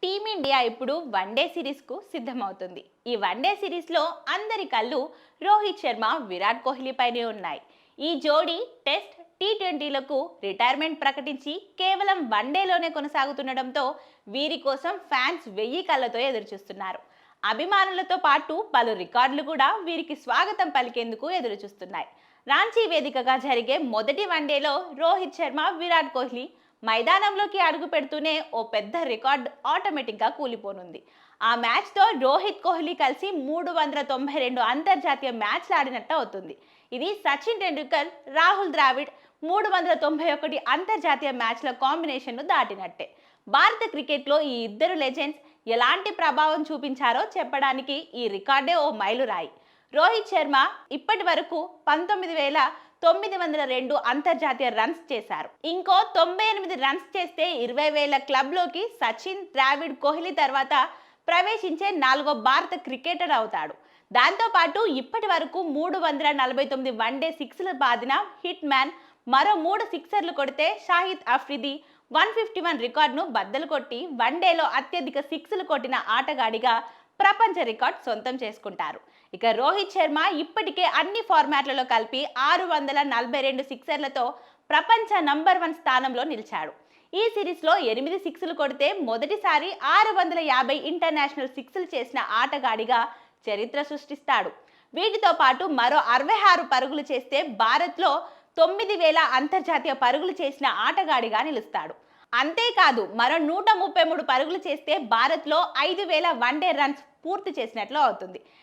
Team India ఇప్పుడు one day సిరీస్కు సిద్ధమవుతుంది. ఈ వన్డే సిరీస్లో అందరి కళ్ళు రోహిత్ శర్మ, విరాట్ కోహ్లీ పైనే ఉన్నాయి. ఈ జోడీ టెస్ట్, టీ20లకు రిటైర్మెంట్ ప్రకటించి కేవలం వన్డేలోనే కొనసాగుతుండటంతో వీరి కోసం ఫ్యాన్స్ 1000 కళ్ళతో ఎదురుచూస్తున్నారు. అభిమానులతో పాటు పలు రికార్డులు కూడా వీరికి స్వాగతం పలికేందుకు ఎదురుచూస్తున్నాయి. రాంచీ వేదికగా జరిగే మొదటి వన్డేలో రోహిత్ శర్మ, విరాట్ కోహ్లీ మైదానంలోకి అడుగు పెడుతూనే ఓ పెద్ద రికార్డ్ ఆటోమేటిక్గా కూలిపోనుంది. ఆ మ్యాచ్తో రోహిత్ కోహ్లీ కలిసి 392 అంతర్జాతీయ మ్యాచ్లు ఆడినట్టు అవుతుంది. ఇది సచిన్ టెండూల్కర్, రాహుల్ ద్రావిడ్ 391 అంతర్జాతీయ మ్యాచ్ల కాంబినేషన్ను దాటినట్టే. భారత క్రికెట్లో ఈ ఇద్దరు లెజెండ్స్ ఎలాంటి ప్రభావం చూపించారో చెప్పడానికి ఈ రికార్డే ఓ మైలురాయి. రోహిత్ శర్మ ఇప్పటి వరకు 19,902 అంతర్జాతీయ రన్స్ చేశారు. ఇంకో 98 రన్స్ చేస్తే 20,000 క్లబ్లోకి సచిన్, ద్రావిడ్, కోహ్లీ తర్వాత ప్రవేశించే 4వ భారత క్రికెటర్ అవుతాడు. దాంతోపాటు ఇప్పటి వరకు 349 వన్డే సిక్స్లు బాదిన హిట్ మ్యాన్, మరో 3 సిక్సర్లు కొడితే షాహిద్ అఫ్రిది 151 రికార్డును బద్దలు కొట్టి వన్డేలో అత్యధిక సిక్స్లు కొట్టిన ఆటగాడిగా ప్రపంచ రికార్డ్ సొంతం చేసుకుంటారు. ఇక రోహిత్ శర్మ ఇప్పటికే అన్ని ఫార్మాట్లలో కలిపి 642 సిక్సర్లతో ప్రపంచ నంబర్ 1 స్థానంలో నిలిచాడు. ఈ సిరీస్లో 8 సిక్స్లు కొడితే మొదటిసారి 650 ఇంటర్నేషనల్ సిక్స్లు చేసిన ఆటగాడిగా చరిత్ర సృష్టిస్తాడు. వీటితో పాటు మరో 66 పరుగులు చేస్తే భారత్లో 9,000 అంతర్జాతీయ పరుగులు చేసిన ఆటగాడిగా నిలుస్తాడు. అంతేకాదు మరో 133 పరుగులు చేస్తే భారత్లో 5,000 వన్డే రన్స్ పూర్తి చేసినట్లు అవుతుంది.